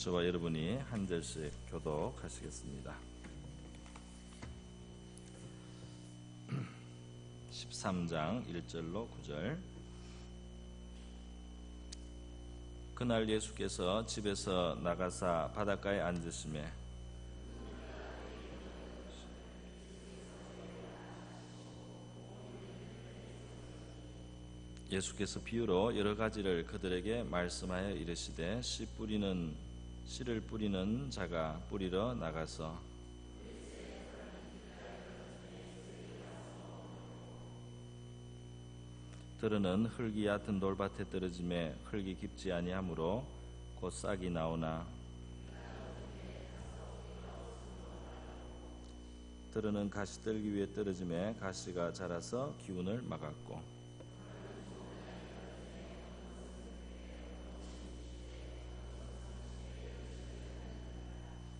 저와 여러분이 한 절씩 교독하시겠습니다. 13장 1절로 9절. 그날 예수께서 집에서 나가사 바닷가에 앉으시매 예수께서 비유로 여러 가지를 그들에게 말씀하여 이르시되 씨를 뿌리는 자가 뿌리러 나가서 들으는 흙이 얕은 돌밭에 떨어짐에 흙이 깊지 아니하므로 곧 싹이 나오나 들으는 가시떨기 위에 떨어짐에 가시가 자라서 기운을 막았고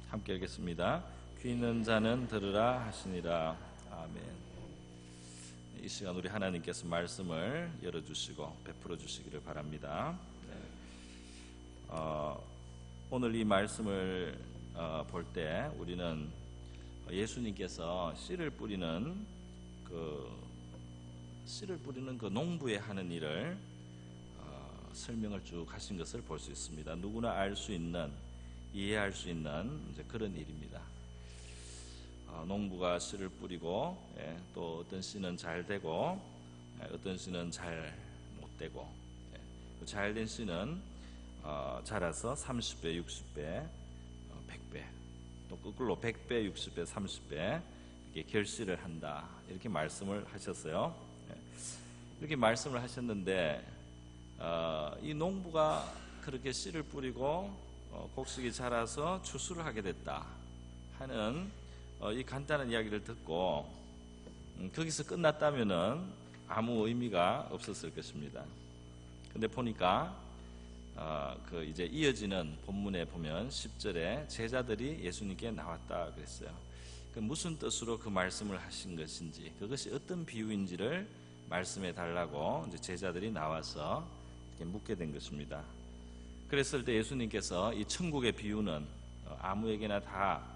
함께 읽겠습니다. 귀 있는 자는 들으라 하시니라. 아멘. 이 시간 우리 하나님께서 말씀을 열어주시고 베풀어 주시기를 바랍니다. 오늘 이 말씀을 볼 때 우리는 예수님께서 씨를 뿌리는 그 농부에 하는 일을 설명을 쭉 하신 것을 볼 수 있습니다. 누구나 알 수 있는, 이해할 수 있는 이제 그런 일입니다. 농부가 씨를 뿌리고 또 어떤 씨는 잘 되고 어떤 씨는 잘 못 되고 잘 된 씨는 자라서 30배, 60배, 100배 또 거꾸로 100배, 60배, 30배 이렇게 결실을 한다 이렇게 말씀을 하셨어요. 이렇게 말씀을 하셨는데 이 농부가 그렇게 씨를 뿌리고 곡식이 자라서 추수를 하게 됐다 하는 이 간단한 이야기를 듣고 거기서 끝났다면은 아무 의미가 없었을 것입니다. 근데 보니까 그 이제 이어지는 본문에 보면 10절에 제자들이 예수님께 나왔다 그랬어요. 그 무슨 뜻으로 그 말씀을 하신 것인지, 그것이 어떤 비유인지를 말씀해 달라고 이제 제자들이 나와서 이렇게 묻게 된 것입니다. 그랬을 때 예수님께서 이 천국의 비유는 아무에게나 다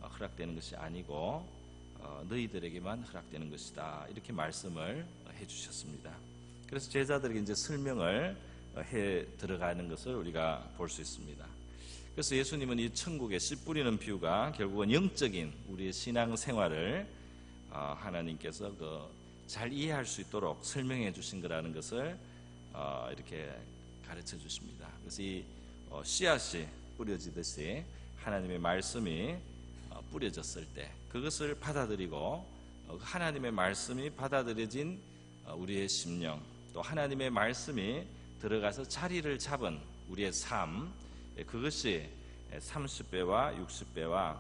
허락되는 것이 아니고 너희들에게만 허락되는 것이다 이렇게 말씀을 해주셨습니다. 그래서 제자들에게 이제 설명을 해 들어가는 것을 우리가 볼 수 있습니다. 그래서 예수님은 이 천국의 씨 뿌리는 비유가 결국은 영적인 우리의 신앙 생활을 하나님께서 잘 이해할 수 있도록 설명해 주신 거라는 것을 이렇게 가르쳐 주십니다. 그래서 이 씨앗이 뿌려지듯이 하나님의 말씀이 뿌려졌을 때 그것을 받아들이고 하나님의 말씀이 받아들여진 우리의 심령, 또 하나님의 말씀이 들어가서 자리를 잡은 우리의 삶, 그것이 30배와 60배와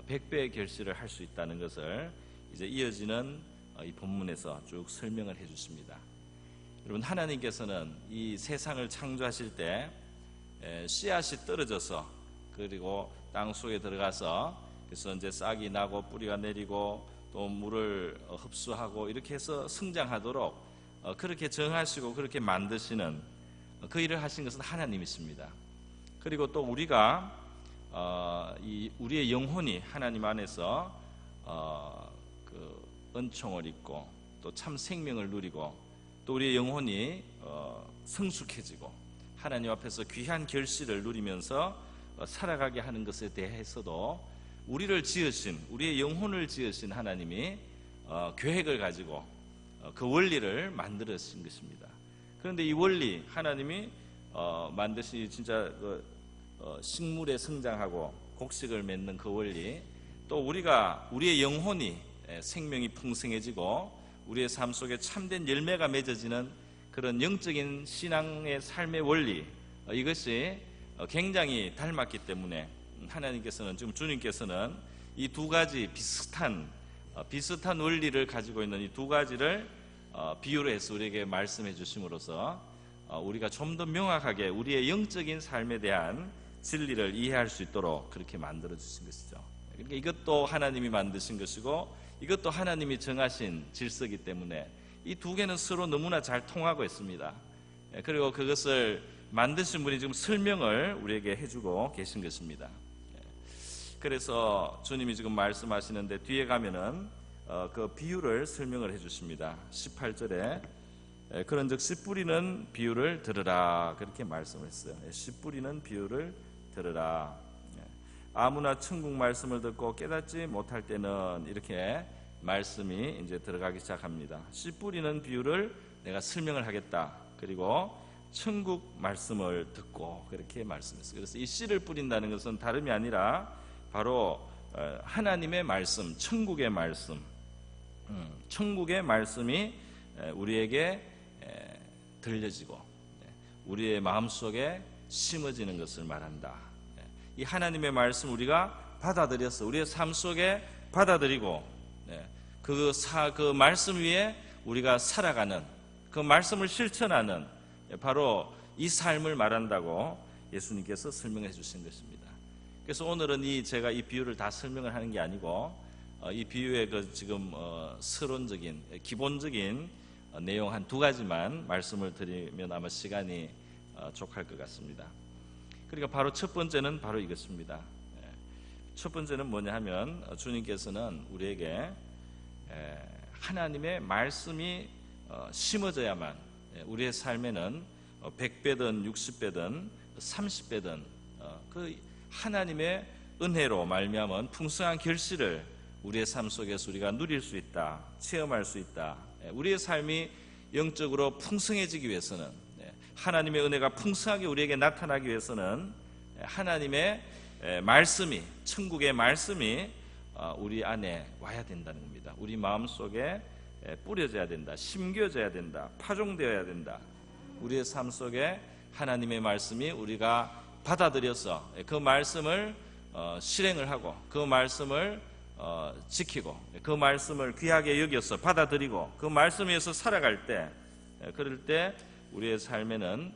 100배의 결실을 할 수 있다는 것을 이제 이어지는 이 본문에서 쭉 설명을 해 주십니다. 여러분, 하나님께서는 이 세상을 창조하실 때 씨앗이 떨어져서 그리고 땅 속에 들어가서 그래서 이제 싹이 나고 뿌리가 내리고 또 물을 흡수하고 이렇게 해서 성장하도록 그렇게 정하시고 그렇게 만드시는 그 일을 하신 것은 하나님이십니다. 그리고 또 우리가 우리의 영혼이 하나님 안에서 그 은총을 입고 또 참 생명을 누리고 또 우리의 영혼이 성숙해지고 하나님 앞에서 귀한 결실을 누리면서 살아가게 하는 것에 대해서도 우리를 지으신, 우리의 영혼을 지으신 하나님이 계획을 가지고 그 원리를 만들으신 것입니다. 그런데 이 원리, 하나님이 만드신 진짜 식물에 성장하고 곡식을 맺는 그 원리, 또 우리의 영혼이 생명이 풍성해지고 우리의 삶 속에 참된 열매가 맺어지는 그런 영적인 신앙의 삶의 원리, 이것이 굉장히 닮았기 때문에 하나님께서는, 지금 주님께서는 이 두 가지 비슷한 원리를 가지고 있는 이 두 가지를 비유로 해서 우리에게 말씀해 주심으로써 우리가 좀 더 명확하게 우리의 영적인 삶에 대한 진리를 이해할 수 있도록 그렇게 만들어 주신 것이죠. 그러니까 이것도 하나님이 만드신 것이고 이것도 하나님이 정하신 질서이기 때문에 이 두 개는 서로 너무나 잘 통하고 있습니다. 그리고 그것을 만드신 분이 지금 설명을 우리에게 해주고 계신 것입니다. 그래서 주님이 지금 말씀하시는데 뒤에 가면은 그 비유를 설명을 해주십니다. 18절에 그런즉 씨 뿌리는 비유를 들으라 그렇게 말씀했어요. 씨 뿌리는 비유를 들으라. 아무나 천국 말씀을 듣고 깨닫지 못할 때는 이렇게 말씀이 이제 들어가기 시작합니다. 씨 뿌리는 비유를 내가 설명을 하겠다. 그리고 천국 말씀을 듣고 그렇게 말씀했어요. 그래서 이 씨를 뿌린다는 것은 다름이 아니라 바로 하나님의 말씀, 천국의 말씀, 천국의 말씀이 우리에게 들려지고 우리의 마음속에 심어지는 것을 말한다. 이 하나님의 말씀 우리가 받아들여서 우리의 삶 속에 받아들이고 그 말씀 위에 우리가 살아가는 그 말씀을 실천하는 바로 이 삶을 말한다고 예수님께서 설명해 주신 것입니다. 그래서 오늘은 제가 이 비유를 다 설명을 하는 게 아니고 이 비유의 그 지금 서론적인 기본적인 내용 한 두 가지만 말씀을 드리면 아마 시간이 족할 것 같습니다. 그러니까 바로 첫 번째는 바로 이것입니다. 첫 번째는 뭐냐 하면 주님께서는 우리에게 하나님의 말씀이 심어져야만 우리의 삶에는 100배든 60배든 30배든 그 하나님의 은혜로 말미암은 풍성한 결실을 우리의 삶 속에서 우리가 누릴 수 있다, 체험할 수 있다. 우리의 삶이 영적으로 풍성해지기 위해서는 하나님의 은혜가 풍성하게 우리에게 나타나기 위해서는 하나님의 말씀이, 천국의 말씀이 우리 안에 와야 된다는 겁니다. 우리 마음속에 뿌려져야 된다, 심겨져야 된다, 파종되어야 된다. 우리의 삶 속에 하나님의 말씀이 우리가 받아들여서 그 말씀을 실행을 하고 그 말씀을 지키고 그 말씀을 귀하게 여겨서 받아들이고 그 말씀 위에서 살아갈 때 그럴 때 우리의 삶에는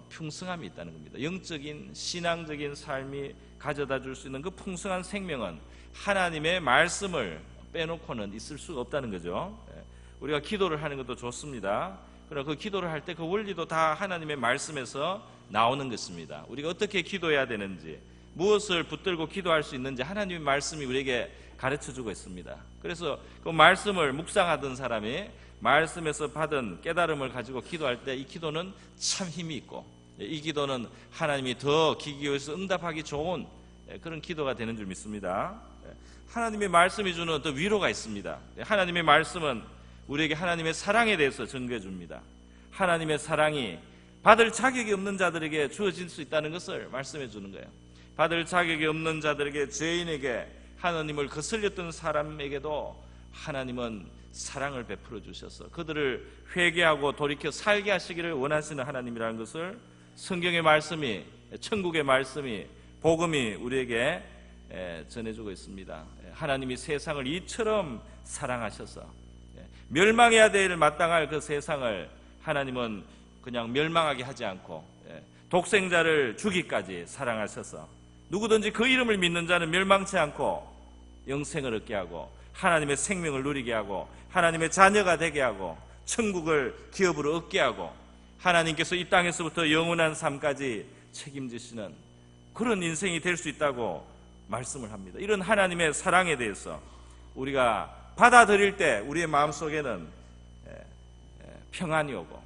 풍성함이 있다는 겁니다. 영적인 신앙적인 삶이 가져다 줄 수 있는 그 풍성한 생명은 하나님의 말씀을 빼놓고는 있을 수가 없다는 거죠. 우리가 기도를 하는 것도 좋습니다. 그러나 그 기도를 할 때 그 원리도 다 하나님의 말씀에서 나오는 것입니다. 우리가 어떻게 기도해야 되는지, 무엇을 붙들고 기도할 수 있는지 하나님의 말씀이 우리에게 가르쳐주고 있습니다. 그래서 그 말씀을 묵상하던 사람이 말씀에서 받은 깨달음을 가지고 기도할 때 이 기도는 참 힘이 있고 이 기도는 하나님이 더 귀 기울여서 응답하기 좋은 그런 기도가 되는 줄 믿습니다. 하나님의 말씀이 주는 또 위로가 있습니다. 하나님의 말씀은 우리에게 하나님의 사랑에 대해서 전개해 줍니다. 하나님의 사랑이 받을 자격이 없는 자들에게 주어질 수 있다는 것을 말씀해 주는 거예요. 받을 자격이 없는 자들에게, 죄인에게, 하나님을 거슬렸던 사람에게도 하나님은 사랑을 베풀어 주셔서 그들을 회개하고 돌이켜 살게 하시기를 원하시는 하나님이라는 것을 성경의 말씀이, 천국의 말씀이, 복음이 우리에게 전해주고 있습니다. 하나님이 세상을 이처럼 사랑하셔서 멸망해야 될 마땅할 그 세상을 하나님은 그냥 멸망하게 하지 않고 독생자를 주기까지 사랑하셔서 누구든지 그 이름을 믿는 자는 멸망치 않고 영생을 얻게 하고 하나님의 생명을 누리게 하고 하나님의 자녀가 되게 하고 천국을 기업으로 얻게 하고 하나님께서 이 땅에서부터 영원한 삶까지 책임지시는 그런 인생이 될 수 있다고 말씀을 합니다. 이런 하나님의 사랑에 대해서 우리가 받아들일 때 우리의 마음속에는 평안이 오고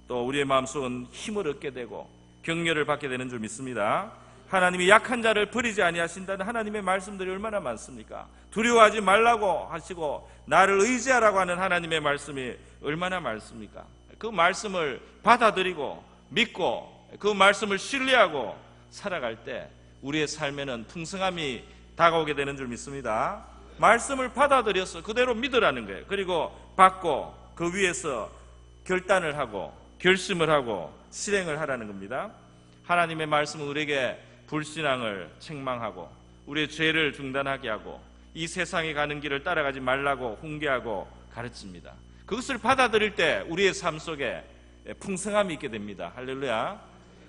또 우리의 마음속은 힘을 얻게 되고 격려를 받게 되는 줄 믿습니다. 하나님이 약한 자를 버리지 아니하신다는 하나님의 말씀들이 얼마나 많습니까? 두려워하지 말라고 하시고 나를 의지하라고 하는 하나님의 말씀이 얼마나 많습니까? 그 말씀을 받아들이고 믿고 그 말씀을 신뢰하고 살아갈 때 우리의 삶에는 풍성함이 다가오게 되는 줄 믿습니다. 말씀을 받아들여서 그대로 믿으라는 거예요. 그리고 받고 그 위에서 결단을 하고 결심을 하고 실행을 하라는 겁니다. 하나님의 말씀은 우리에게 불신앙을 책망하고 우리의 죄를 중단하게 하고 이 세상에 가는 길을 따라가지 말라고 훈계하고 가르칩니다. 그것을 받아들일 때 우리의 삶 속에 풍성함이 있게 됩니다. 할렐루야.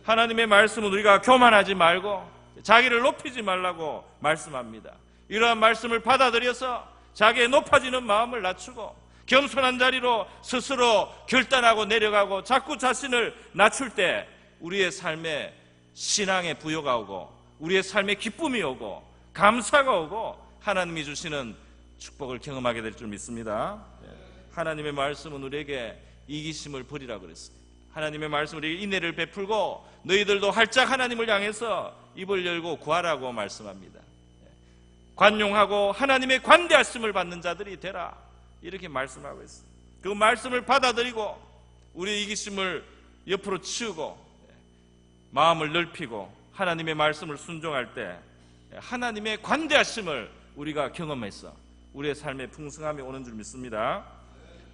하나님의 말씀은 우리가 교만하지 말고 자기를 높이지 말라고 말씀합니다. 이러한 말씀을 받아들여서 자기의 높아지는 마음을 낮추고 겸손한 자리로 스스로 결단하고 내려가고 자꾸 자신을 낮출 때 우리의 삶에 신앙의 부여가 오고 우리의 삶에 기쁨이 오고 감사가 오고 하나님이 주시는 축복을 경험하게 될 줄 믿습니다. 하나님의 말씀은 우리에게 이기심을 버리라 그랬어요. 하나님의 말씀은 우리에게 인애를 베풀고 너희들도 활짝 하나님을 향해서 입을 열고 구하라고 말씀합니다. 관용하고 하나님의 관대하심을 받는 자들이 되라, 이렇게 말씀하고 있어요. 그 말씀을 받아들이고 우리의 이기심을 옆으로 치우고 마음을 넓히고 하나님의 말씀을 순종할 때 하나님의 관대하심을 우리가 경험해서 우리의 삶에 풍성함이 오는 줄 믿습니다.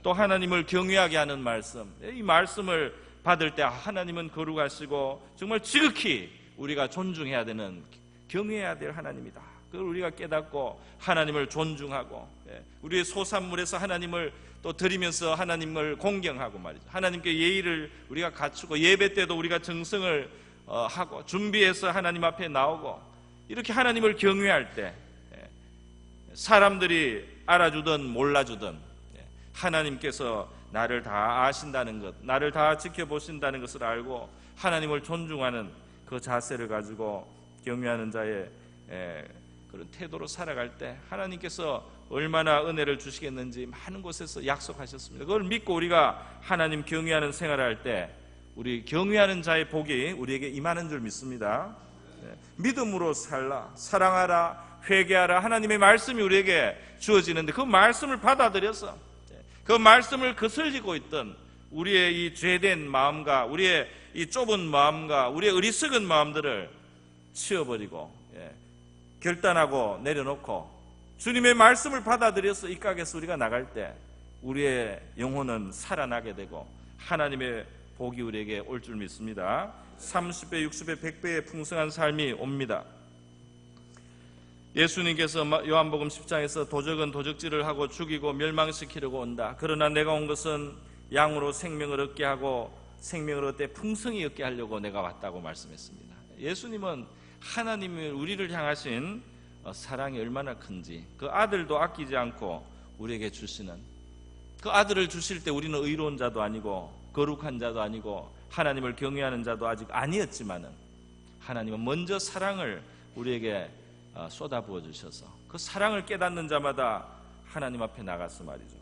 또 하나님을 경외하게 하는 말씀, 이 말씀을 받을 때 하나님은 거룩하시고 정말 지극히 우리가 존중해야 되는, 경외해야 될 하나님이다, 그걸 우리가 깨닫고 하나님을 존중하고 우리의 소산물에서 하나님을 또 드리면서 하나님을 공경하고 말이죠. 하나님께 예의를 우리가 갖추고 예배 때도 우리가 정성을 하고 준비해서 하나님 앞에 나오고 이렇게 하나님을 경외할 때 사람들이 알아주든 몰라주든 하나님께서 나를 다 아신다는 것, 나를 다 지켜보신다는 것을 알고 하나님을 존중하는 그 자세를 가지고 경외하는 자의 그런 태도로 살아갈 때 하나님께서 얼마나 은혜를 주시겠는지 많은 곳에서 약속하셨습니다. 그걸 믿고 우리가 하나님 경외하는 생활을 할 때 우리 경외하는 자의 복이 우리에게 임하는 줄 믿습니다. 믿음으로 살라, 사랑하라, 회개하라, 하나님의 말씀이 우리에게 주어지는데 그 말씀을 받아들여서 그 말씀을 거슬리고 있던 우리의 이 죄된 마음과 우리의 이 좁은 마음과 우리의 어리석은 마음들을 치워버리고 결단하고 내려놓고 주님의 말씀을 받아들여서 이 가게에서 우리가 나갈 때 우리의 영혼은 살아나게 되고 하나님의 복이 우리에게 올 줄 믿습니다. 30배, 60배, 100배의 풍성한 삶이 옵니다. 예수님께서 요한복음 10장에서 도적은 도적질을 하고 죽이고 멸망시키려고 온다. 그러나 내가 온 것은 양으로 생명을 얻게 하고 생명을 얻되 풍성히 얻게 하려고 내가 왔다고 말씀했습니다. 예수님은 하나님이 우리를 향하신 사랑이 얼마나 큰지, 그 아들도 아끼지 않고 우리에게 주시는, 그 아들을 주실 때 우리는 의로운 자도 아니고 거룩한 자도 아니고 하나님을 경외하는 자도 아직 아니었지만은 하나님은 먼저 사랑을 우리에게 쏟아부어 주셔서 그 사랑을 깨닫는 자마다 하나님 앞에 나가서 말이죠,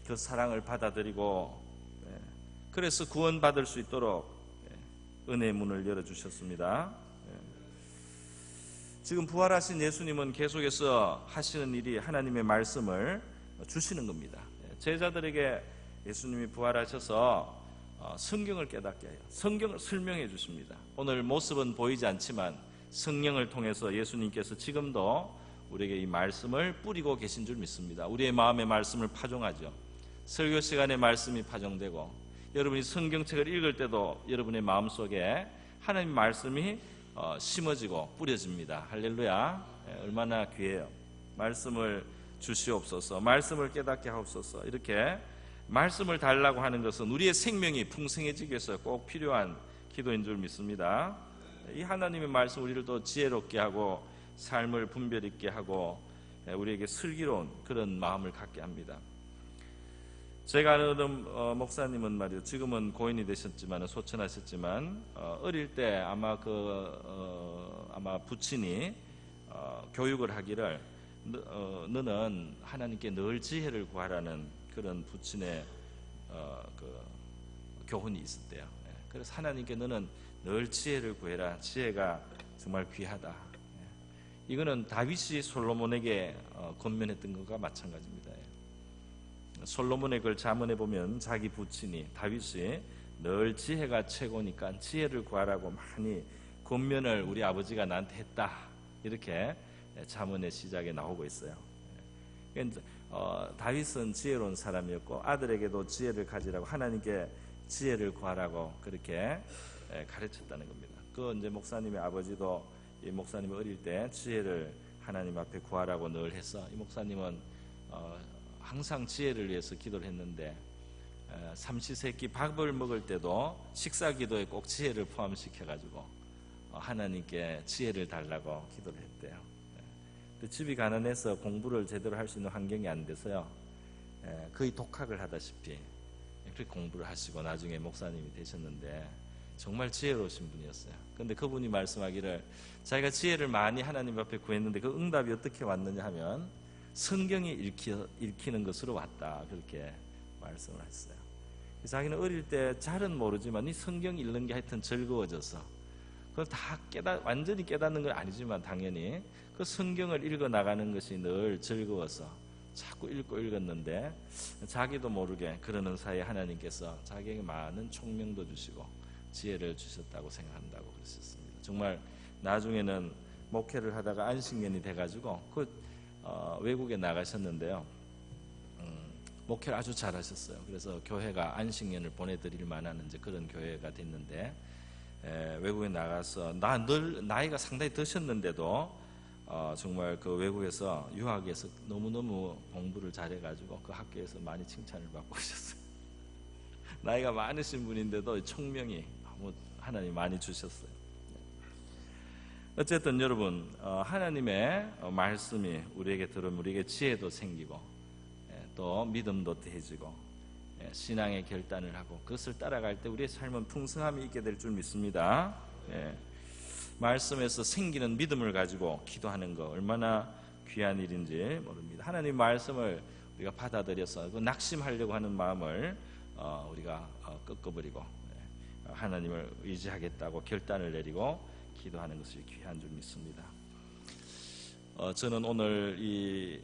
그 사랑을 받아들이고 그래서 구원받을 수 있도록 은혜의 문을 열어주셨습니다. 지금 부활하신 예수님은 계속해서 하시는 일이 하나님의 말씀을 주시는 겁니다. 제자들에게 예수님이 부활하셔서 성경을 깨닫게 해요. 성경을 설명해 주십니다. 오늘 모습은 보이지 않지만 성령을 통해서 예수님께서 지금도 우리에게 이 말씀을 뿌리고 계신 줄 믿습니다. 우리의 마음의 말씀을 파종하죠. 설교 시간에 말씀이 파종되고 여러분이 성경책을 읽을 때도 여러분의 마음속에 하나님 말씀이 심어지고 뿌려집니다. 할렐루야. 얼마나 귀해요. 말씀을 주시옵소서, 말씀을 깨닫게 하옵소서. 이렇게 말씀을 달라고 하는 것은 우리의 생명이 풍성해지기 위해서 꼭 필요한 기도인 줄 믿습니다. 이 하나님의 말씀 우리를 더 지혜롭게 하고 삶을 분별 있게 하고 우리에게 슬기로운 그런 마음을 갖게 합니다. 제가 아는 목사님은 말이요, 지금은 고인이 되셨지만 소천하셨지만 어릴 때 아마 아마 부친이 교육을 하기를 너는 하나님께 늘 지혜를 구하라는 그런 부친의 교훈이 있었대요. 그래서 하나님께 너는 늘 지혜를 구해라. 지혜가 정말 귀하다. 이거는 다윗이 솔로몬에게 권면했던 것과 마찬가지입니다. 솔로몬의 글 잠언에 보면 자기 부친이 다윗이 늘 지혜가 최고니까 지혜를 구하라고 많이 권면을 우리 아버지가 나한테 했다, 이렇게 잠언의 시작에 나오고 있어요. 다윗은 지혜로운 사람이었고 아들에게도 지혜를 가지라고 하나님께 지혜를 구하라고 그렇게 가르쳤다는 겁니다. 그 이제 목사님의 아버지도 이 목사님이 어릴 때 지혜를 하나님 앞에 구하라고 늘 해서 이 목사님은 항상 지혜를 위해서 기도를 했는데 삼시세끼 밥을 먹을 때도 식사 기도에 꼭 지혜를 포함시켜가지고 하나님께 지혜를 달라고 기도를 했대요. 집이 가난해서 공부를 제대로 할 수 있는 환경이 안 돼서요, 거의 독학을 하다시피 그렇게 공부를 하시고 나중에 목사님이 되셨는데 정말 지혜로우신 분이었어요. 근데 그분이 말씀하기를 자기가 지혜를 많이 하나님 앞에 구했는데 그 응답이 어떻게 왔느냐 하면 성경이 읽히는 것으로 왔다, 그렇게 말씀을 했어요. 자기는 어릴 때 잘은 모르지만 이 성경 읽는 게 하여튼 즐거워져서 그걸 다 완전히 깨닫는 건 아니지만 당연히 그 성경을 읽어 나가는 것이 늘 즐거워서 자꾸 읽었는데 자기도 모르게 그러는 사이에 하나님께서 자기에게 많은 총명도 주시고 지혜를 주셨다고 생각한다고 그러셨습니다. 정말 나중에는 목회를 하다가 안식년이 돼가지고 외국에 나가셨는데요. 목회를 아주 잘하셨어요. 그래서 교회가 안식년을 보내드릴 만한 이제 그런 교회가 됐는데 외국에 나가서 늘 나이가 상당히 드셨는데도 정말 그 외국에서 유학에서 너무너무 공부를 잘해가지고 그 학교에서 많이 칭찬을 받고 오셨어요. 나이가 많으신 분인데도 총명이 하나님 많이 주셨어요. 어쨌든 여러분, 하나님의 말씀이 우리에게 들으면 우리에게 지혜도 생기고 또 믿음도 더해지고 신앙의 결단을 하고 그것을 따라갈 때 우리의 삶은 풍성함이 있게 될 줄 믿습니다. 말씀에서 생기는 믿음을 가지고 기도하는 거 얼마나 귀한 일인지 모릅니다. 하나님 말씀을 우리가 받아들여서 그 낙심하려고 하는 마음을 우리가 꺾어버리고 하나님을 의지하겠다고 결단을 내리고 기도하는 것이 귀한 줄 믿습니다. 저는 오늘 이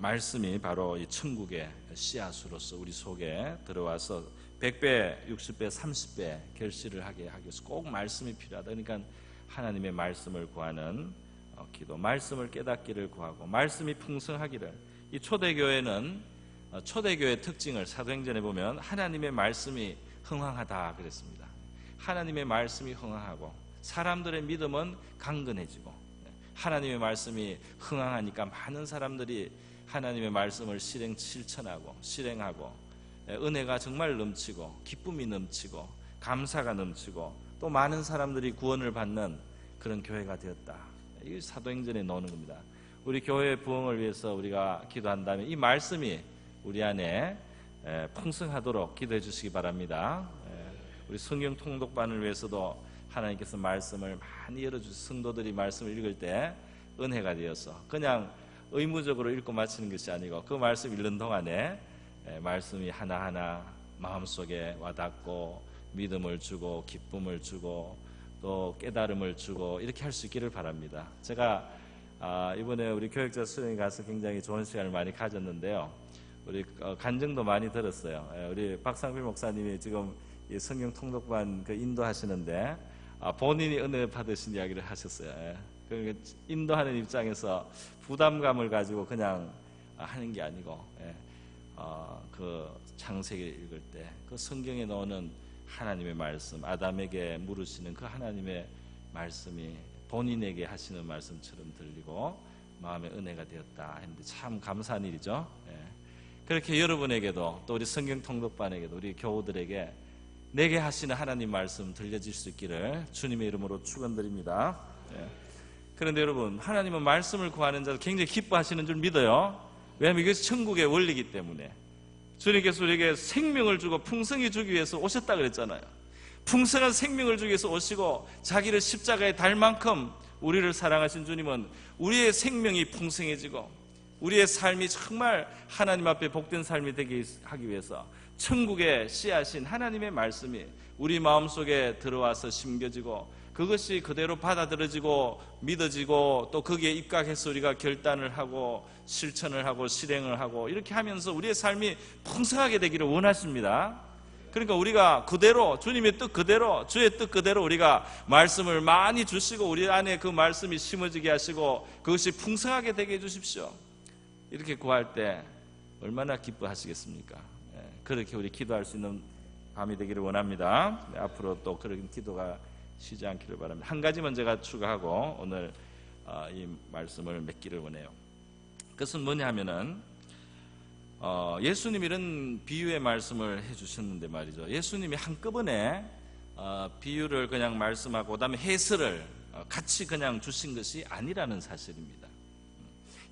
말씀이 바로 이 천국의 씨앗으로서 우리 속에 들어와서 100배, 60배, 30배 결실을 하게 하기 위해서 꼭 말씀이 필요하다. 그러니까 하나님의 말씀을 구하는 기도, 말씀을 깨닫기를 구하고 말씀이 풍성하기를. 이 초대교회는 초대교회의 특징을 사도행전에 보면 하나님의 말씀이 흥황하다 그랬습니다. 하나님의 말씀이 흥황하고 사람들의 믿음은 강건해지고 하나님의 말씀이 흥황하니까 많은 사람들이 하나님의 말씀을 실천하고 실행하고 은혜가 정말 넘치고 기쁨이 넘치고 감사가 넘치고 또 많은 사람들이 구원을 받는 그런 교회가 되었다. 이 사도행전에 나오는 겁니다. 우리 교회의 부흥을 위해서 우리가 기도한다면 이 말씀이 우리 안에 풍성하도록 기도해 주시기 바랍니다. 우리 성경 통독반을 위해서도 하나님께서 말씀을 많이 열어주셔서 성도들이 말씀을 읽을 때 은혜가 되어서 그냥 의무적으로 읽고 마치는 것이 아니고 그 말씀 읽는 동안에 말씀이 하나하나 마음속에 와닿고 믿음을 주고 기쁨을 주고 또 깨달음을 주고 이렇게 할 수 있기를 바랍니다. 제가 이번에 우리 교역자 수련회 가서 굉장히 좋은 시간을 많이 가졌는데요. 우리 간증도 많이 들었어요. 우리 박상필 목사님이 지금 이 성경 통독반 인도하시는데 본인이 은혜 받으신 이야기를 하셨어요. 그러니까 인도하는 입장에서 부담감을 가지고 그냥 하는 게 아니고 그 창세기 읽을 때 그 성경에 나오는 하나님의 말씀, 아담에게 물으시는 그 하나님의 말씀이 본인에게 하시는 말씀처럼 들리고 마음의 은혜가 되었다 했는데 참 감사한 일이죠. 그렇게 여러분에게도 또 우리 성경 통독반에게도 우리 교우들에게 내게 하시는 하나님 말씀 들려질 수 있기를 주님의 이름으로 축원드립니다. 그런데 여러분, 하나님은 말씀을 구하는 자를 굉장히 기뻐하시는 줄 믿어요. 왜냐하면 이것이 천국의 원리이기 때문에. 주님께서 우리에게 생명을 주고 풍성히 주기 위해서 오셨다 그랬잖아요. 풍성한 생명을 주기 위해서 오시고 자기를 십자가에 달 만큼 우리를 사랑하신 주님은 우리의 생명이 풍성해지고 우리의 삶이 정말 하나님 앞에 복된 삶이 되게 하기 위해서 천국의 씨앗인 하나님의 말씀이 우리 마음속에 들어와서 심겨지고 그것이 그대로 받아들여지고 믿어지고 또 거기에 입각해서 우리가 결단을 하고 실천을 하고 실행을 하고 이렇게 하면서 우리의 삶이 풍성하게 되기를 원하십니다. 그러니까 우리가 그대로 주님의 뜻 그대로 주의 뜻 그대로 우리가 말씀을 많이 주시고 우리 안에 그 말씀이 심어지게 하시고 그것이 풍성하게 되게 해주십시오. 이렇게 구할 때 얼마나 기뻐하시겠습니까? 그렇게 우리 기도할 수 있는 밤이 되기를 원합니다. 앞으로 또 그런 기도가 쉬지 않기를 바랍니다. 한 가지만 제가 추가하고 오늘 이 말씀을 맺기를 원해요. 그것은 뭐냐 하면은 예수님이 이런 비유의 말씀을 해주셨는데 말이죠. 예수님이 한꺼번에 비유를 그냥 말씀하고 그다음에 해설을 같이 그냥 주신 것이 아니라는 사실입니다.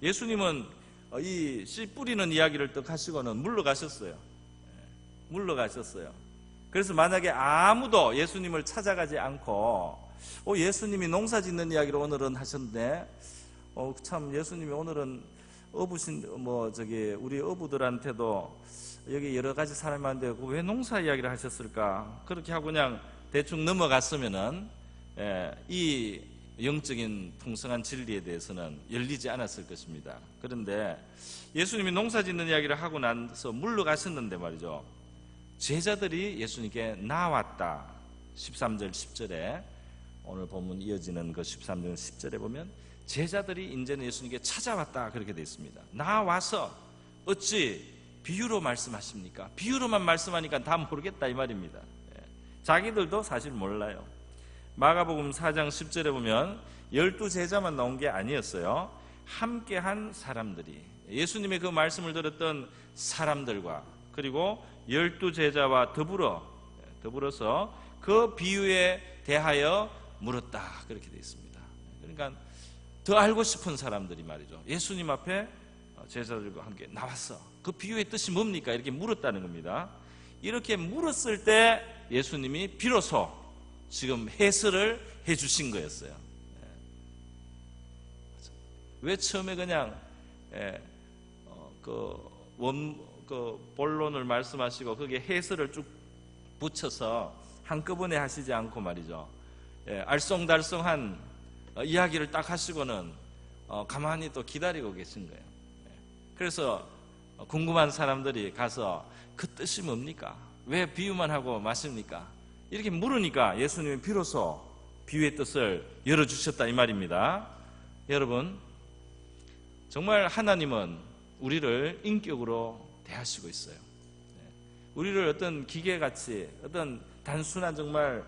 예수님은 이 씨 뿌리는 이야기를 또 하시고는 물러가셨어요. 물러가셨어요. 그래서 만약에 아무도 예수님을 찾아가지 않고 예수님이 농사 짓는 이야기를 오늘은 하셨는데 참 예수님이 오늘은 우리 어부들한테도 여기 여러 가지 사람이 많은데 왜 농사 이야기를 하셨을까? 그렇게 하고 그냥 대충 넘어갔으면은 이 영적인 풍성한 진리에 대해서는 열리지 않았을 것입니다. 그런데 예수님이 농사 짓는 이야기를 하고 나서 물러가셨는데 말이죠. 제자들이 예수님께 나왔다. 13절 10절에 오늘 본문 이어지는 그 13절 10절에 보면 제자들이 이제는 예수님께 찾아왔다 그렇게 되어 있습니다. 나와서 어찌 비유로 말씀하십니까? 비유로만 말씀하니까 다 모르겠다 이 말입니다. 자기들도 사실 몰라요. 마가복음 4장 10절에 보면 12제자만 나온 게 아니었어요. 함께한 사람들이, 예수님의 그 말씀을 들었던 사람들과 그리고 12제자와 더불어서 그 비유에 대하여 물었다 그렇게 되어 있습니다. 그러니까 더 알고 싶은 사람들이 말이죠. 예수님 앞에 제자들과 함께 나왔어. 그 비유의 뜻이 뭡니까? 이렇게 물었다는 겁니다. 이렇게 물었을 때 예수님이 비로소 지금 해설을 해주신 거였어요. 왜 처음에 그냥 본론을 말씀하시고 거기에 해설을 쭉 붙여서 한꺼번에 하시지 않고 말이죠. 알쏭달쏭한 이야기를 딱 하시고는 가만히 또 기다리고 계신 거예요. 그래서 궁금한 사람들이 가서 그 뜻이 뭡니까? 왜 비유만 하고 마십니까? 이렇게 물으니까 예수님이 비로소 비유의 뜻을 열어주셨다 이 말입니다. 여러분, 정말 하나님은 우리를 인격으로 대하시고 있어요. 우리를 어떤 기계같이 어떤 단순한 정말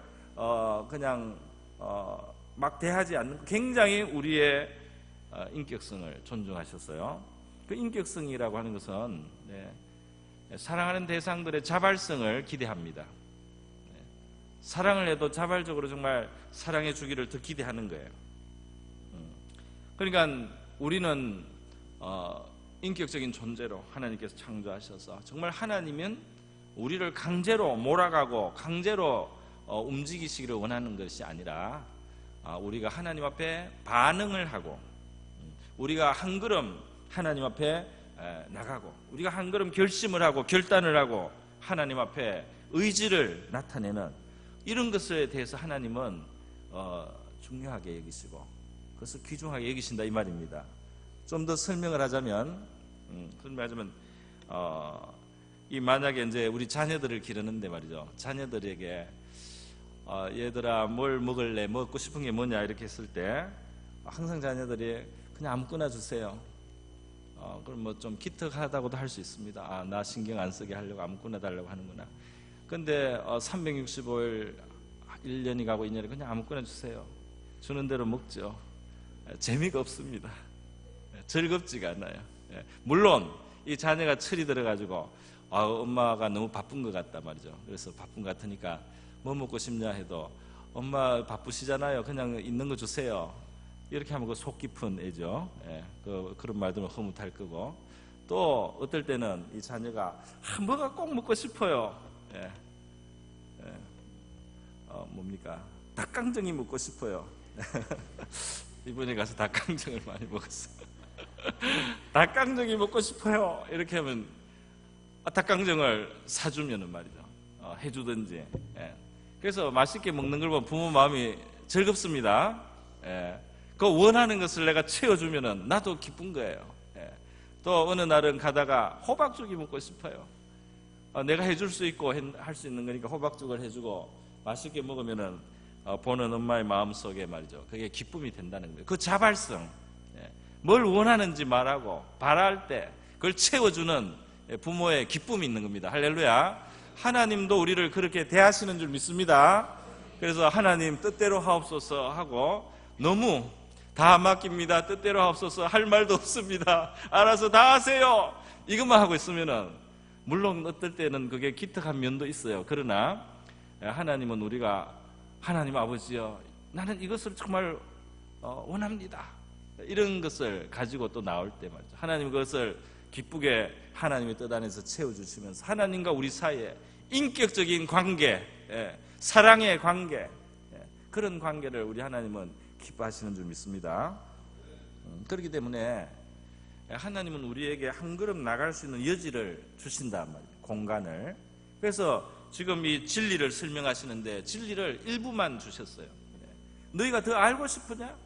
그냥 막 대하지 않는, 굉장히 우리의 인격성을 존중하셨어요. 그 인격성이라고 하는 것은 사랑하는 대상들의 자발성을 기대합니다. 사랑을 해도 자발적으로 정말 사랑해 주기를 더 기대하는 거예요. 그러니까 우리는 인격적인 존재로 하나님께서 창조하셔서 정말 하나님은 우리를 강제로 몰아가고 강제로 움직이시기를 원하는 것이 아니라 우리가 하나님 앞에 반응을 하고 우리가 한 걸음 하나님 앞에 나가고 우리가 한 걸음 결심을 하고 결단을 하고 하나님 앞에 의지를 나타내는 이런 것에 대해서 하나님은 중요하게 여기시고 그것을 귀중하게 여기신다 이 말입니다. 좀 더 설명을 하자면 이 만약에 이제 우리 자녀들을 기르는데 말이죠. 자녀들에게 얘들아 뭘 먹을래? 먹고 싶은 게 뭐냐? 이렇게 했을 때 항상 자녀들이 그냥 아무거나 주세요. 그럼 뭐 좀 기특하다고도 할 수 있습니다. 나 신경 안 쓰게 하려고 아무거나 달라고 하는구나. 근데 365일 1년이 가고 2년이 그냥 아무거나 주세요. 주는 대로 먹죠. 재미가 없습니다. 즐겁지가 않아요. 물론 이 자녀가 철이 들어가지고 엄마가 너무 바쁜 것 같다 말이죠. 그래서 바쁜 것 같으니까 뭐 먹고 싶냐 해도 엄마 바쁘시잖아요. 그냥 있는 거 주세요. 이렇게 하면 그 속 깊은 애죠. 그런 말 들으면 흐뭇할 거고, 또 어떨 때는 이 자녀가 뭐가 꼭 먹고 싶어요. 뭡니까? 닭강정이 먹고 싶어요. 이번에 가서 닭강정을 많이 먹었어요. 닭강정이 먹고 싶어요. 이렇게 하면 닭강정을 사주면은 말이죠. 해주든지. 그래서 맛있게 먹는 걸 보면 부모 마음이 즐겁습니다. 그 원하는 것을 내가 채워주면은 나도 기쁜 거예요. 또 어느 날은 가다가 호박죽이 먹고 싶어요. 내가 해줄 수 있고 할 수 있는 거니까 호박죽을 해주고 맛있게 먹으면은 보는 엄마의 마음 속에 말이죠. 그게 기쁨이 된다는 거예요. 그 자발성, 뭘 원하는지 말하고 바랄 때 그걸 채워주는 부모의 기쁨이 있는 겁니다. 할렐루야. 하나님도 우리를 그렇게 대하시는 줄 믿습니다. 그래서 하나님 뜻대로 하옵소서 하고 너무 다 맡깁니다. 뜻대로 하옵소서 할 말도 없습니다. 알아서 다 하세요. 이것만 하고 있으면은 물론 어떨 때는 그게 기특한 면도 있어요. 그러나 하나님은 우리가 하나님 아버지여 나는 이것을 정말 원합니다. 이런 것을 가지고 또 나올 때 말이죠. 하나님 그것을 기쁘게 하나님의 뜻 안에서 채워주시면서 하나님과 우리 사이에 인격적인 관계, 사랑의 관계, 그런 관계를 우리 하나님은 기뻐하시는 줄 믿습니다. 그렇기 때문에 하나님은 우리에게 한 걸음 나갈 수 있는 여지를 주신단 말이에요. 공간을. 그래서 지금 이 진리를 설명하시는데 진리를 일부만 주셨어요. 너희가 더 알고 싶으냐?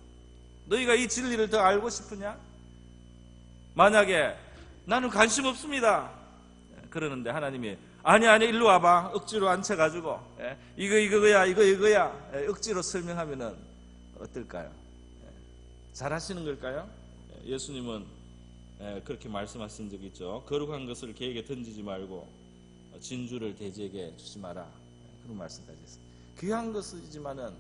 너희가 이 진리를 더 알고 싶으냐? 만약에 나는 관심 없습니다 그러는데 하나님이 아니 일로 와봐 억지로 앉혀가지고 이거야 억지로 설명하면은 어떨까요? 잘하시는 걸까요? 예수님은 그렇게 말씀하신 적이 있죠. 거룩한 것을 개에게 던지지 말고 진주를 돼지에게 주지 마라, 그런 말씀까지 했어요. 귀한 것이지만은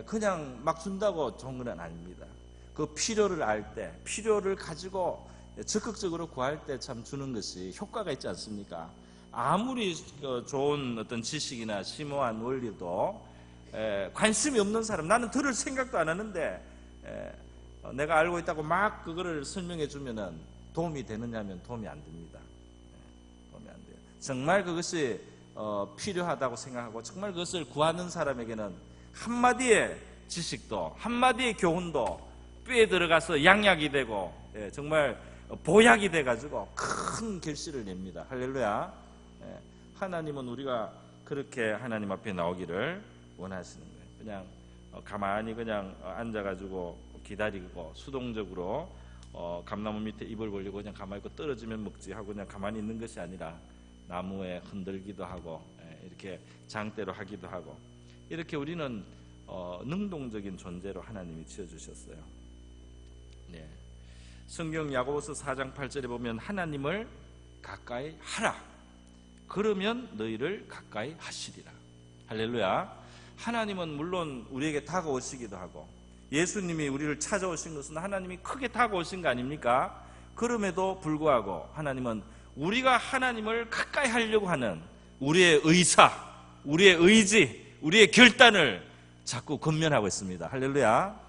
그냥 막 준다고 좋은 건 아닙니다. 그 필요를 알 때, 필요를 가지고 적극적으로 구할 때 참 주는 것이 효과가 있지 않습니까? 아무리 좋은 어떤 지식이나 심오한 원리도 관심이 없는 사람, 나는 들을 생각도 안 하는데 내가 알고 있다고 막 그거를 설명해 주면은 도움이 되느냐면 도움이 안 됩니다. 도움이 안 돼요. 정말 그것이 필요하다고 생각하고 정말 그것을 구하는 사람에게는 한마디의 지식도 한마디의 교훈도 뼈에 들어가서 양약이 되고 정말 보약이 돼가지고 큰 결실을 냅니다. 할렐루야. 하나님은 우리가 그렇게 하나님 앞에 나오기를 원하시는 거예요. 그냥 가만히 그냥 앉아가지고 기다리고 수동적으로 감나무 밑에 입을 벌리고 그냥 가만히 있고 떨어지면 먹지 하고 그냥 가만히 있는 것이 아니라 나무에 흔들기도 하고 이렇게 장대로 하기도 하고 이렇게 우리는 능동적인 존재로 하나님이 지어주셨어요. 네. 성경 야고보서 4장 8절에 보면 하나님을 가까이 하라. 그러면 너희를 가까이 하시리라. 할렐루야. 하나님은 물론 우리에게 다가오시기도 하고 예수님이 우리를 찾아오신 것은 하나님이 크게 다가오신 거 아닙니까? 그럼에도 불구하고 하나님은 우리가 하나님을 가까이 하려고 하는 우리의 의사, 우리의 의지, 우리의 결단을 자꾸 건면하고 있습니다. 할렐루야.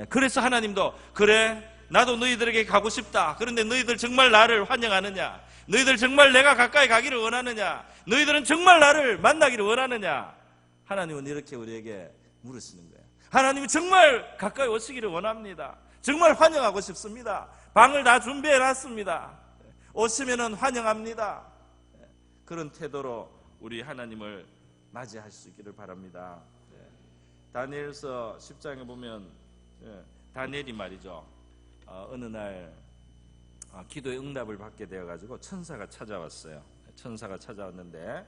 그래서 하나님도 그래 나도 너희들에게 가고 싶다. 그런데 너희들 정말 나를 환영하느냐? 너희들 정말 내가 가까이 가기를 원하느냐? 너희들은 정말 나를 만나기를 원하느냐? 하나님은 이렇게 우리에게 물으시는 거예요. 하나님이 정말 가까이 오시기를 원합니다. 정말 환영하고 싶습니다. 방을 다 준비해 놨습니다. 오시면은 환영합니다. 그런 태도로 우리 하나님을 맞이할 수 있기를 바랍니다. 다니엘서 10장에 보면 다니엘이 말이죠. 어느 날 기도의 응답을 받게 되어가지고 천사가 찾아왔어요. 천사가 찾아왔는데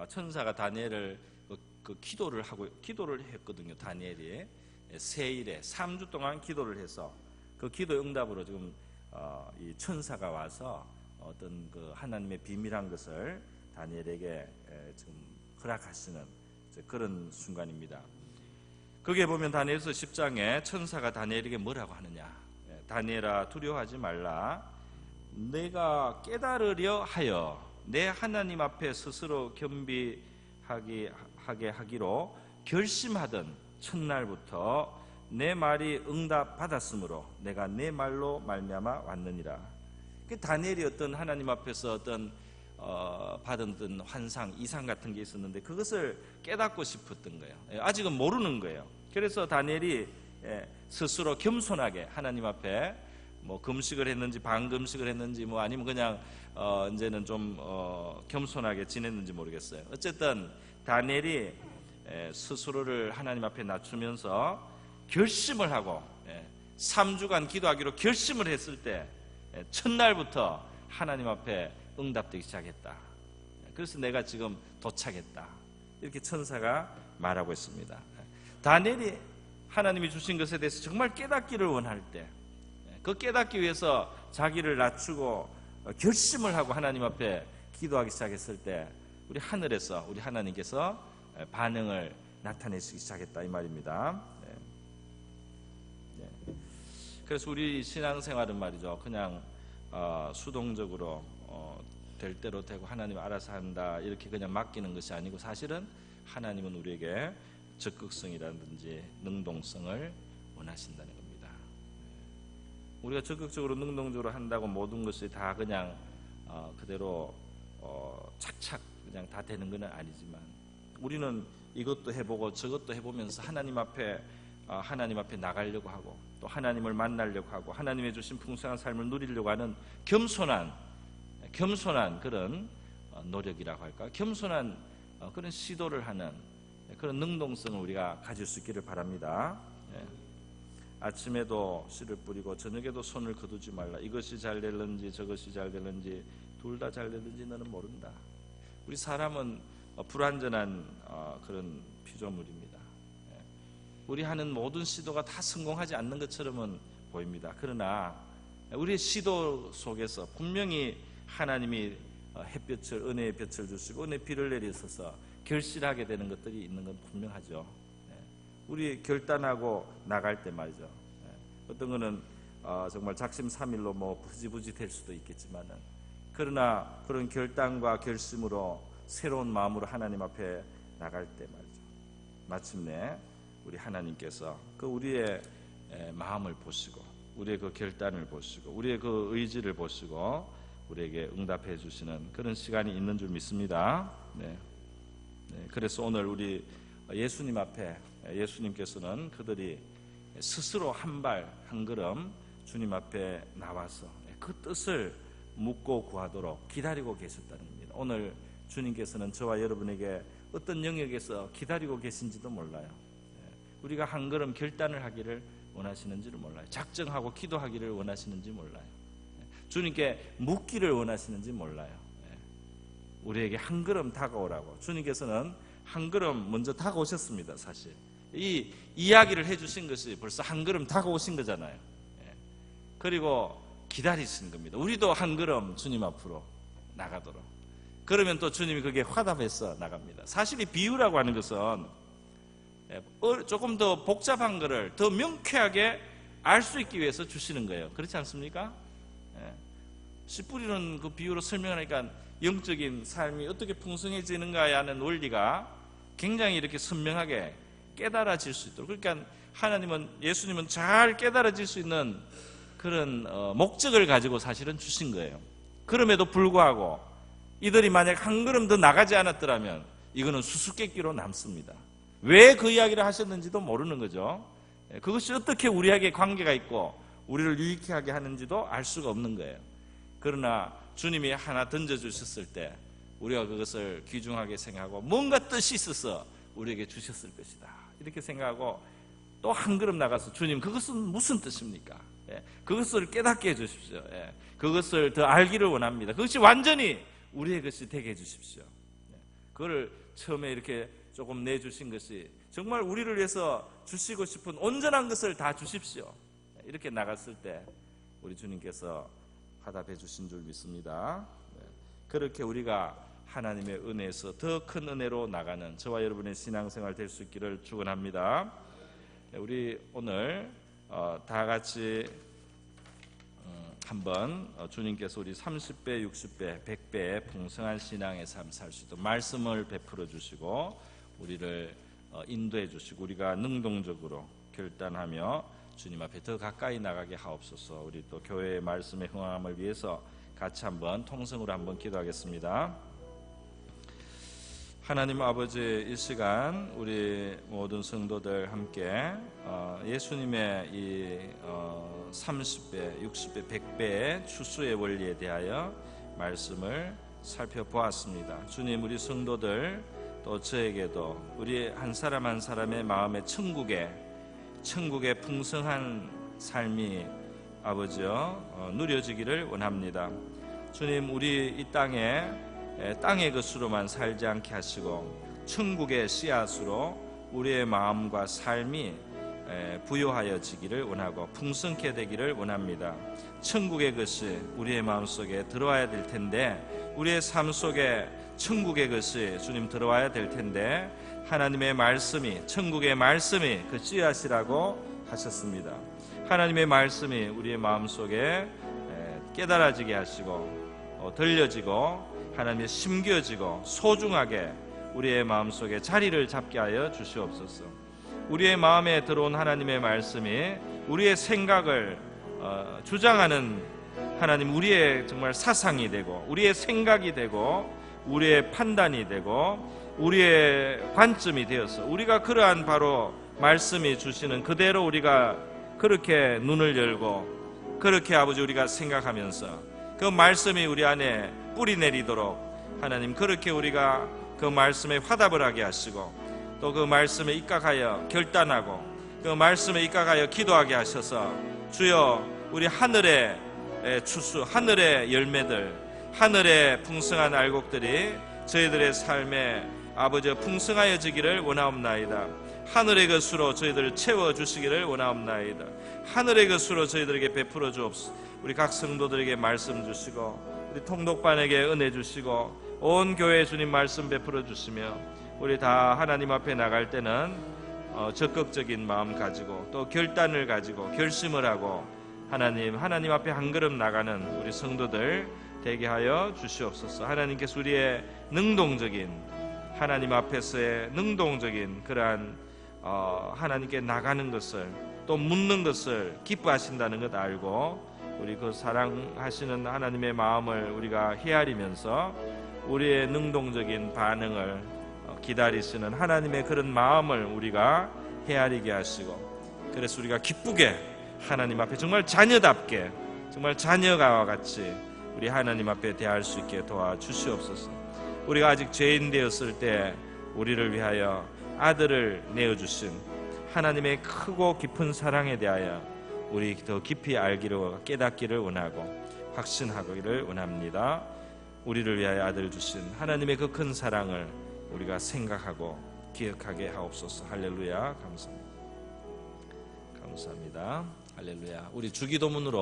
천사가 다니엘을 그 기도를 했거든요. 다니엘이 세일에 3주 동안 기도를 해서 그 기도 응답으로 지금 이 천사가 와서 어떤 그 하나님의 비밀한 것을 다니엘에게 지금 허락하시는 그런 순간입니다. 거기에 보면 다니엘서 10장에 천사가 다니엘에게 뭐라고 하느냐? 다니엘아 두려워하지 말라. 내가 깨달으려 하여 내 하나님 앞에 스스로 겸비하게 하기로 결심하던 첫날부터 내 말이 응답받았으므로 내가 내 말로 말미암아 왔느니라. 그 다니엘이 어떤 하나님 앞에서 어떤 받은 어떤 환상, 이상 같은 게 있었는데 그것을 깨닫고 싶었던 거예요. 아직은 모르는 거예요. 그래서 다니엘이 스스로 겸손하게 하나님 앞에 뭐 금식을 했는지 반금식을 했는지 뭐 아니면 그냥 이제는 좀 겸손하게 지냈는지 모르겠어요. 어쨌든 다니엘이 스스로를 하나님 앞에 낮추면서 결심을 하고 3주간 기도하기로 결심을 했을 때 첫날부터 하나님 앞에 응답되기 시작했다. 그래서 내가 지금 도착했다. 이렇게 천사가 말하고 있습니다. 다니엘이 하나님이 주신 것에 대해서 정말 깨닫기를 원할 때 그 깨닫기 위해서 자기를 낮추고 결심을 하고 하나님 앞에 기도하기 시작했을 때 우리 하늘에서 우리 하나님께서 반응을 나타내시기 시작했다 이 말입니다. 그래서 우리 신앙생활은 말이죠. 그냥 수동적으로 될 대로 되고 하나님 알아서 한다 이렇게 그냥 맡기는 것이 아니고 사실은 하나님은 우리에게 적극성이라든지 능동성을 원하신다는 겁니다. 우리가 적극적으로 능동적으로 한다고 모든 것이 다 그냥 그대로 착착 그냥 다 되는 건 아니지만 우리는 이것도 해보고 저것도 해보면서 하나님 앞에 나가려고 하고 또 하나님을 만나려고 하고 하나님의 주신 풍성한 삶을 누리려고 하는 겸손한 그런 노력이라고 할까, 겸손한 그런 시도를 하는 그런 능동성을 우리가 가질 수 있기를 바랍니다. 아침에도 씨를 뿌리고 저녁에도 손을 거두지 말라. 이것이 잘 될는지 저것이 잘 될는지 둘 다 잘 될는지 너는 모른다. 우리 사람은 불완전한 그런 피조물입니다. 우리 하는 모든 시도가 다 성공하지 않는 것처럼은 보입니다. 그러나 우리의 시도 속에서 분명히 하나님이 햇볕을, 은혜의 볕을 주시고 은혜의 비를 내리셔서 결실하게 되는 것들이 있는 건 분명하죠. 우리 결단하고 나갈 때 말이죠. 어떤 거는 정말 작심삼일로 부지부지 될 수도 있겠지만은, 그러나 그런 결단과 결심으로 새로운 마음으로 하나님 앞에 나갈 때 말이죠, 마침내 우리 하나님께서 그 우리의 마음을 보시고 우리의 그 결단을 보시고 우리의 그 의지를 보시고 우리에게 응답해 주시는 그런 시간이 있는 줄 믿습니다. 그래서 오늘 우리 예수님 앞에, 예수님께서는 그들이 스스로 한 발 한 걸음 주님 앞에 나와서 그 뜻을 묻고 구하도록 기다리고 계셨다는 겁니다. 오늘 주님께서는 저와 여러분에게 어떤 영역에서 기다리고 계신지도 몰라요. 우리가 한 걸음 결단을 하기를 원하시는지를 몰라요. 작정하고 기도하기를 원하시는지 몰라요. 주님께 묻기를 원하시는지 몰라요. 우리에게 한 걸음 다가오라고 주님께서는 한 걸음 먼저 다가오셨습니다. 사실 이 이야기를 해주신 것이 벌써 한 걸음 다가오신 거잖아요. 그리고 기다리신 겁니다. 우리도 한 걸음 주님 앞으로 나가도록. 그러면 또 주님이 그게 화답해서 나갑니다. 사실 이 비유라고 하는 것은 조금 더 복잡한 것을 더 명쾌하게 알 수 있기 위해서 주시는 거예요. 그렇지 않습니까? 씨 뿌리는 그 비유로 설명하니까 영적인 삶이 어떻게 풍성해지는가에 하는 원리가 굉장히 이렇게 선명하게 깨달아질 수 있도록, 그러니까 하나님은, 예수님은 잘 깨달아질 수 있는 그런 목적을 가지고 사실은 주신 거예요. 그럼에도 불구하고 이들이 만약 한 걸음 더 나가지 않았더라면 이거는 수수께끼로 남습니다. 왜 그 이야기를 하셨는지도 모르는 거죠. 그것이 어떻게 우리에게 관계가 있고 우리를 유익하게 하게 하는지도 알 수가 없는 거예요. 그러나 주님이 하나 던져주셨을 때 우리가 그것을 귀중하게 생각하고 뭔가 뜻이 있어서 우리에게 주셨을 것이다 이렇게 생각하고 또 한 걸음 나가서 주님 그것은 무슨 뜻입니까? 그것을 깨닫게 해주십시오. 그것을 더 알기를 원합니다. 그것이 완전히 우리의 것이 되게 해주십시오. 그걸 처음에 이렇게 조금 내주신 것이 정말 우리를 위해서 주시고 싶은 온전한 것을 다 주십시오. 이렇게 나갔을 때 우리 주님께서 화답해 주신 줄 믿습니다. 그렇게 우리가 하나님의 은혜에서 더 큰 은혜로 나가는 저와 여러분의 신앙생활 될 수 있기를 축원합니다. 우리 오늘 다 같이 한번 주님께서 우리 30배, 60배, 100배의 풍성한 신앙의 삶 살 수 있도록 말씀을 베풀어 주시고 우리를 인도해 주시고 우리가 능동적으로 결단하며 주님 앞에 더 가까이 나가게 하옵소서. 우리 또 교회의 말씀에 흥함을 위해서 같이 한번 통성으로 한번 기도하겠습니다. 하나님 아버지, 이 시간 우리 모든 성도들 함께 예수님의 이 30배, 60배, 100배의 추수의 원리에 대하여 말씀을 살펴보았습니다. 주님, 우리 성도들 또 저에게도 우리 한 사람 한 사람의 마음에 천국의 풍성한 삶이 아버지여 누려지기를 원합니다. 주님, 우리 이 땅의 것으로만 살지 않게 하시고 천국의 씨앗으로 우리의 마음과 삶이 부요하여지기를 원하고 풍성케 되기를 원합니다. 천국의 것이 우리의 마음속에 들어와야 될 텐데 우리의 삶 속에 천국의 것이 주님 들어와야 될 텐데 하나님의 말씀이, 천국의 말씀이 그 씨앗이라고 하셨습니다. 하나님의 말씀이 우리의 마음속에 깨달아지게 하시고 들려지고 하나님의 심겨지고 소중하게 우리의 마음속에 자리를 잡게 하여 주시옵소서. 우리의 마음에 들어온 하나님의 말씀이 우리의 생각을 주장하는 하나님 우리의 정말 사상이 되고 우리의 생각이 되고 우리의 판단이 되고 우리의 관점이 되어서 우리가 그러한 바로 말씀이 주시는 그대로 우리가 그렇게 눈을 열고 그렇게 아버지 우리가 생각하면서 그 말씀이 우리 안에 뿌리 내리도록 하나님 그렇게 우리가 그 말씀에 화답을 하게 하시고 또 그 말씀에 입각하여 결단하고 그 말씀에 입각하여 기도하게 하셔서 주여 우리 하늘의 추수, 하늘의 열매들, 하늘의 풍성한 알곡들이 저희들의 삶에 아버지 풍성하여지기를 원하옵나이다. 하늘의 것으로 저희들을 채워주시기를 원하옵나이다. 하늘의 것으로 저희들에게 베풀어 주옵소서. 우리 각 성도들에게 말씀 주시고 우리 통독반에게 은혜 주시고 온 교회 주님 말씀 베풀어 주시며 우리 다 하나님 앞에 나갈 때는 적극적인 마음 가지고 또 결단을 가지고 결심을 하고 하나님 앞에 한 걸음 나가는 우리 성도들 되게 하여 주시옵소서. 하나님께서 우리의 능동적인 하나님 앞에서의 능동적인 그러한 하나님께 나가는 것을 또 묻는 것을 기뻐하신다는 것 알고 우리 그 사랑하시는 하나님의 마음을 우리가 헤아리면서 우리의 능동적인 반응을 기다리시는 하나님의 그런 마음을 우리가 헤아리게 하시고 그래서 우리가 기쁘게 하나님 앞에 정말 자녀답게 정말 자녀가 같이 우리 하나님 앞에 대할 수 있게 도와주시옵소서. 우리가 아직 죄인 되었을 때 우리를 위하여 아들을 내어주신 하나님의 크고 깊은 사랑에 대하여 우리 더 깊이 알기로 깨닫기를 원하고 확신하기를 원합니다. 우리를 위하여 아들을 주신 하나님의 그 큰 사랑을 우리가 생각하고 기억하게 하옵소서. 할렐루야. 감사합니다. 할렐루야. 우리 주기도문으로